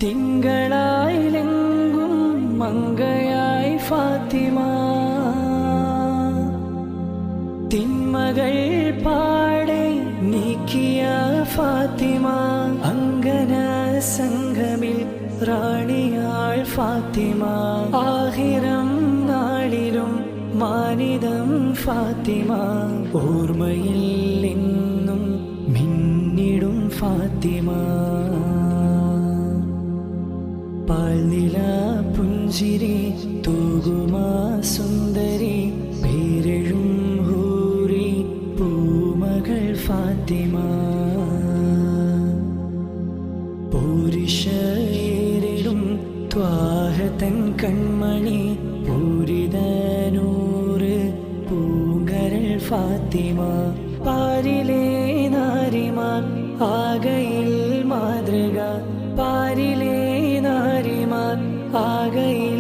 തിങ്കളായിലെങ്കും മങ്കയായി ഫാത്തിമ, തിന്മകൾ പാടെ നീക്കിയ ഫാത്തിമ, അങ്കന സംഘമിൽ റാണിയാൾ ഫാത്തിമ, ആഹിറം നാളിലും മാനിതം ഫാത്തിമ, ഓർമ്മയിൽ എന്നും മിന്നിടും ഫാത്തിമ. പാൽനില പുഞ്ചിരി തൂകുമാ സുന്ദരി, പേരെഴും ഹൂറി പൂമകൾ ഫാത്തിമ, പൂരിഷേരിടും ത്വാഹതൻ കൺമണി, പൂരിതനൂറ് പൂങ്കരൾ ഫാത്തിമ, പാരിലെ നാരിമാർ ആകയിൽ മാതൃക, പാരിലെ നാരിമാർ ആകയിൽ